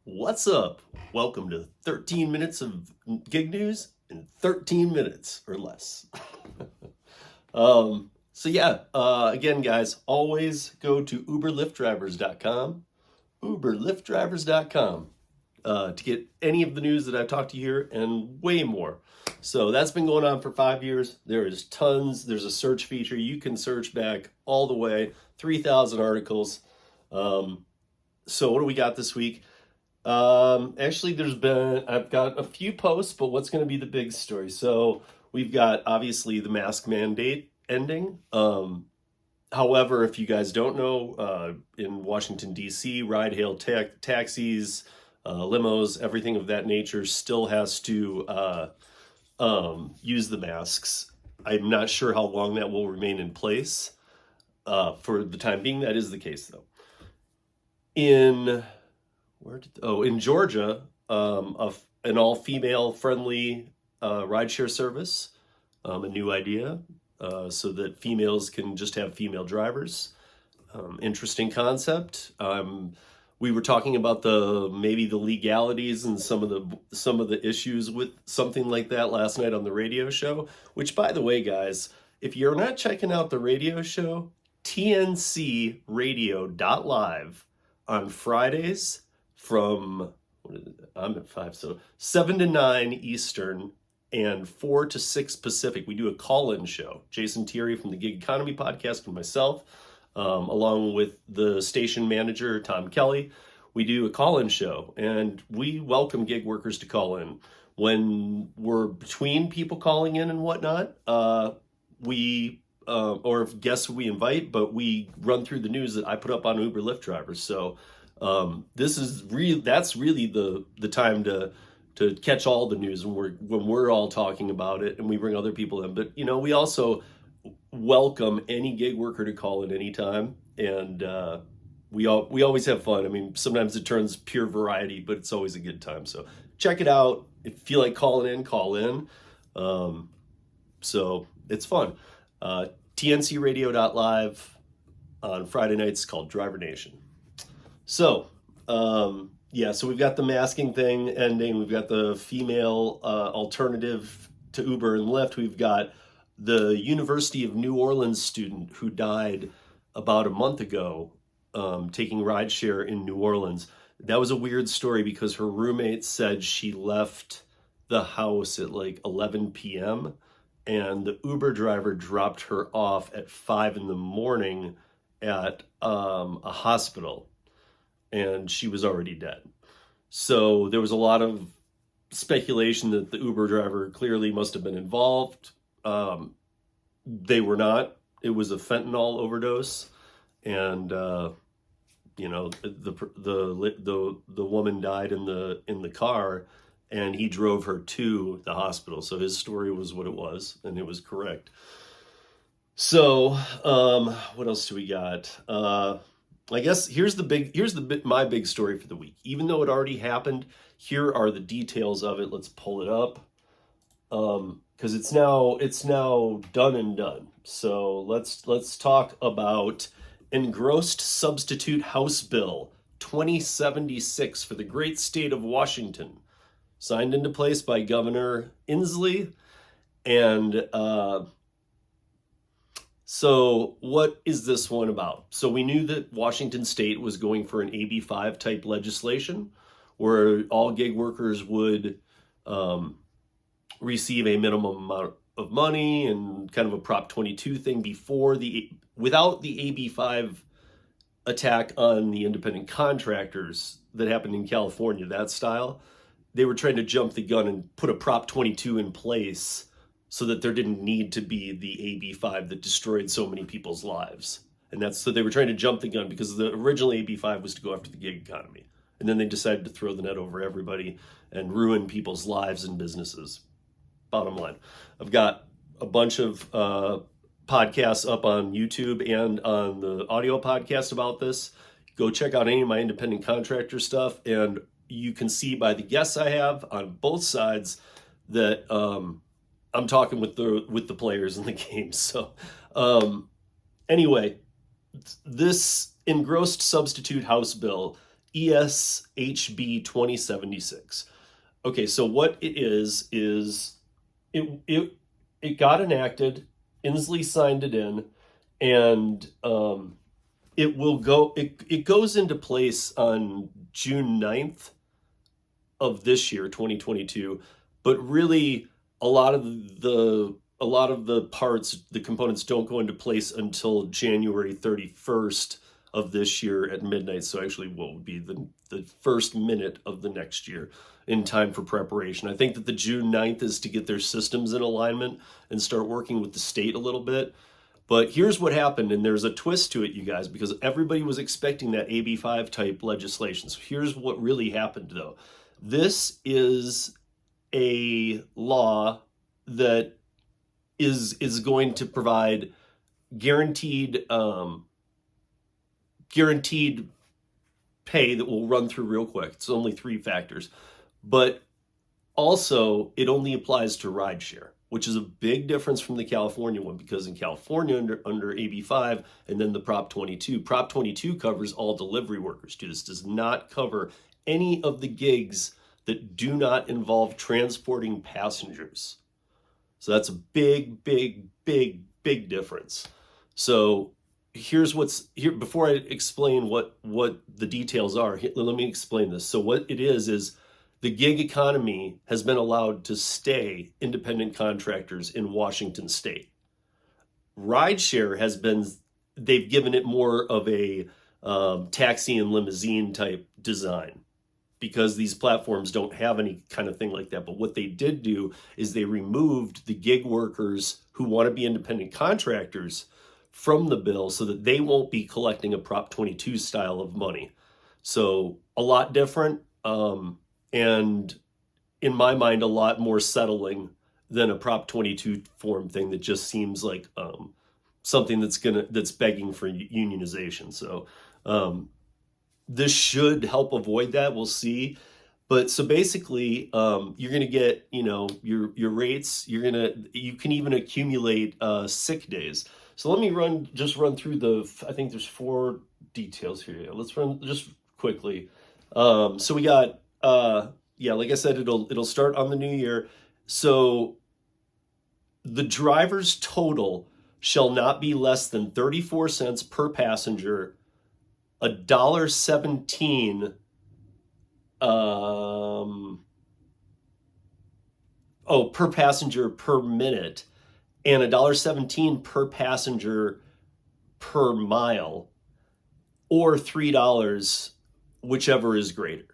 What's up? Welcome to 13 minutes of gig news in 13 minutes or less. Again, guys, always go to uberlyftdrivers.com, uberlyftdrivers.com, to get any of the news that I've talked to you here and way more. So that's been going on for 5 years. There is tons. There's a search feature. You can search back all the way, 3,000 articles. So what do we got this week? Actually, I've got a few posts, but what's going to be the big story? So we've got obviously the mask mandate ending. However, if you guys don't know, in Washington, D.C., ride-hail taxis, limos, everything of that nature still has to use the masks. I'm not sure how long that will remain in place. For the time being, that is the case, though. In Georgia, an all-female friendly rideshare service, a new idea, so that females can just have female drivers. Interesting concept. We were talking about maybe the legalities and some of the issues with something like that last night on the radio show. Which, by the way, guys, if you're not checking out the radio show, tncradio.live on Fridays from, I'm at 5, so 7 to 9 Eastern and 4 to 6 Pacific. We do a call-in show. Jason Thierry from the Gig Economy podcast and myself, along with the station manager, Tom Kelly, we do a call-in show, and we welcome gig workers to call in. When we're between people calling in and whatnot, or if guests we invite, but we run through the news that I put up on Uber Lyft drivers. So that's really the time to catch all the news when we're all talking about it, and we bring other people in. But we also welcome any gig worker to call in anytime, and we always have fun. I mean, sometimes it turns pure variety, but it's always a good time. So check it out. If you feel like calling in, call in. So it's fun. tncradio.live on Friday nights, called Driver Nation. So, so we've got the masking thing ending. We've got the female alternative to Uber and Lyft. We've got the University of New Orleans student who died about a month ago taking rideshare in New Orleans. That was a weird story because her roommate said she left the house at like 11 p.m. and the Uber driver dropped her off at 5 in the morning at a hospital, and she was already dead. So there was a lot of speculation that the Uber driver clearly must have been involved. They were not. It was a fentanyl overdose, and the woman died in the car, and he drove her to the hospital. So his story was what it was, and it was correct. So what else do we got? I guess my big story for the week. Even though it already happened, here are the details of it. Let's pull it up, because it's now done and done. So let's talk about Engrossed Substitute House Bill 2076 for the great state of Washington, signed into place by Governor Inslee. And so what is this one about? So we knew that Washington State was going for an AB5 type legislation where all gig workers would receive a minimum amount of money and kind of a Prop 22 thing without the AB5 attack on the independent contractors that happened in California, that style. They were trying to jump the gun and put a Prop 22 in place so that there didn't need to be the AB5 that destroyed so many people's lives. And so they were trying to jump the gun because the original AB5 was to go after the gig economy. And then they decided to throw the net over everybody and ruin people's lives and businesses. Bottom line. I've got a bunch of podcasts up on YouTube and on the audio podcast about this. Go check out any of my independent contractor stuff, and you can see by the guests I have on both sides that I'm talking with the players in the game. So anyway, this engrossed substitute House bill ESHB 2076. Okay, so what it is it got enacted. Inslee signed it in, and it goes into place on June 9th of this year, 2022. But really, a lot of the parts, the components, don't go into place until January 31st of this year at midnight. So actually, what would be the first minute of the next year, in time for preparation. I think that the June 9th is to get their systems in alignment and start working with the state a little bit. But here's what happened, and there's a twist to it, you guys, because everybody was expecting that AB5 type legislation. So here's what really happened, though. This is a law that is going to provide guaranteed pay that we'll run through real quick. It's only 3 factors. But also, it only applies to rideshare, which is a big difference from the California one, because in California, under AB5 and then the Prop22 covers all delivery workers. This does not cover any of the gigs that do not involve transporting passengers. So that's a big, big, big, big difference. So here's what's here. Before I explain what the details are, let me explain this. So what it is the gig economy has been allowed to stay independent contractors in Washington state. Rideshare has been, they've given it more of a taxi and limousine type design, because these platforms don't have any kind of thing like that. But what they did do is they removed the gig workers who want to be independent contractors from the bill, so that they won't be collecting a Prop 22 style of money. So a lot different. And in my mind, a lot more settling than a Prop 22 form thing that just seems like something that's begging for unionization. So this should help avoid that. We'll see. But so basically, you're going to get, your rates. You can even accumulate sick days. So let me run through I think there's 4 details here. Let's run just quickly. So we got. Like I said, it'll start on the new year. So the driver's total shall not be less than 34 cents per passenger, $1.17 per passenger per minute, and $1.17 per passenger per mile, or $3, whichever is greater.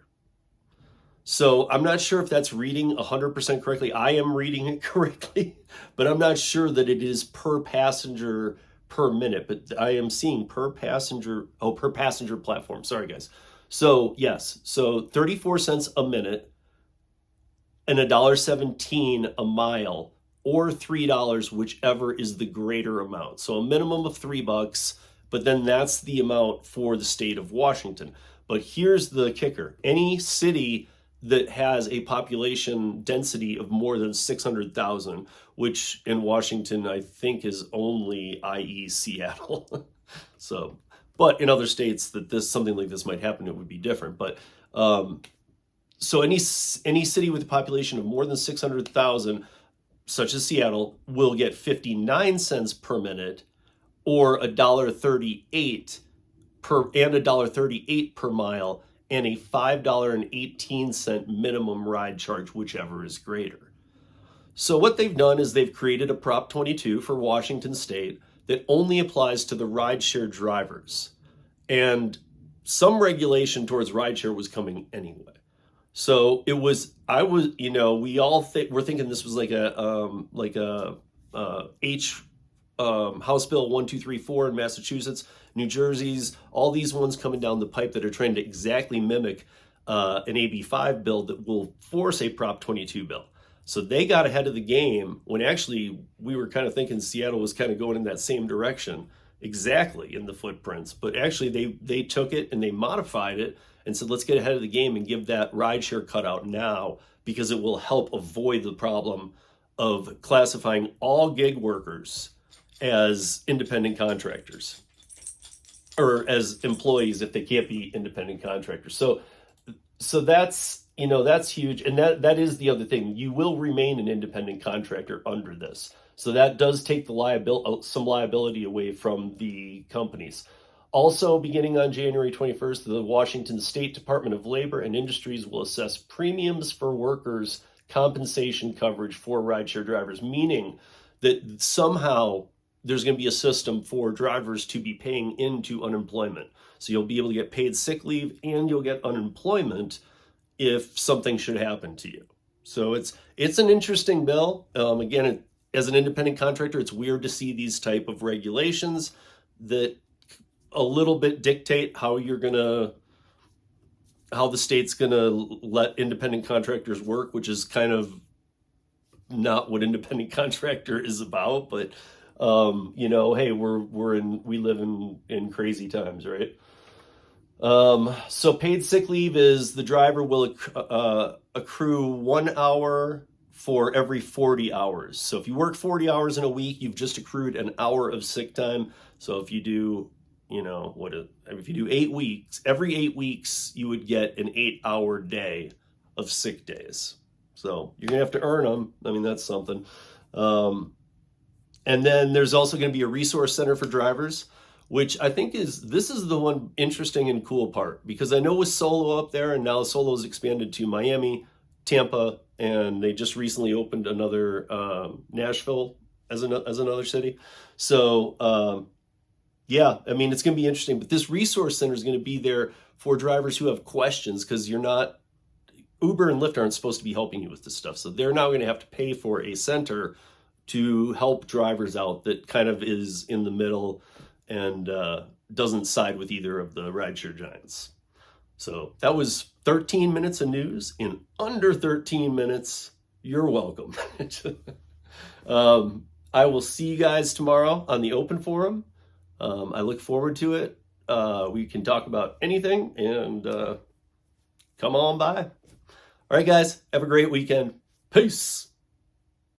So I'm not sure if that's reading 100% correctly. I am reading it correctly, but I'm not sure that it is per passenger per minute. But I am seeing per passenger platform. Sorry, guys. So yes, so 34 cents a minute and $1.17 a mile, or $3, whichever is the greater amount. So a minimum of $3, but then that's the amount for the state of Washington. But here's the kicker. Any city that has a population density of more than 600,000, which in Washington, I think is only, i.e. Seattle. So, but in other states that something like this might happen, it would be different. But so any city with a population of more than 600,000, such as Seattle, will get 59 cents per minute, or $1.38 per mile, and a $5.18 minimum ride charge, whichever is greater. So what they've done is they've created a Prop 22 for Washington state that only applies to the rideshare drivers. And some regulation towards rideshare was coming anyway. So we're thinking this was like a House Bill 1234 in Massachusetts, New Jersey's, all these ones coming down the pipe that are trying to exactly mimic an AB5 bill that will force a Prop 22 bill. So they got ahead of the game when actually we were kind of thinking Seattle was kind of going in that same direction, exactly in the footprints. But actually they took it and they modified it and said, let's get ahead of the game and give that rideshare cutout now, because it will help avoid the problem of classifying all gig workers as independent contractors. or as employees if they can't be independent contractors. So that's, that's huge. And that is the other thing. You will remain an independent contractor under this. So that does take some liability away from the companies. Also, beginning on January 21st, the Washington State Department of Labor and Industries will assess premiums for workers' compensation coverage for rideshare drivers, meaning that somehow there's going to be a system for drivers to be paying into unemployment. So you'll be able to get paid sick leave and you'll get unemployment if something should happen to you. So it's an interesting bill. Again, as an independent contractor, it's weird to see these type of regulations that a little bit dictate how the state's gonna let independent contractors work, which is kind of not what independent contractor is about. But hey, we live in crazy times, right? So paid sick leave is the driver will accrue 1 hour for every 40 hours. So if you work 40 hours in a week, you've just accrued an hour of sick time. So if you do, if you do 8 weeks, every 8 weeks, you would get an 8-hour day of sick days. So you're gonna have to earn them. I mean, that's something. And then there's also going to be a resource center for drivers, which I think this is the one interesting and cool part, because I know with Solo up there, and now Solo's expanded to Miami, Tampa, and they just recently opened another Nashville as another city. So yeah, I mean, it's going to be interesting. But this resource center is going to be there for drivers who have questions, because Uber and Lyft aren't supposed to be helping you with this stuff. So they're now going to have to pay for a center to help drivers out that kind of is in the middle and doesn't side with either of the rideshare giants. So that was 13 minutes of news in under 13 minutes. You're welcome. I will see you guys tomorrow on the open forum. I look forward to it. We can talk about anything, and come on by. All right, guys, have a great weekend. Peace.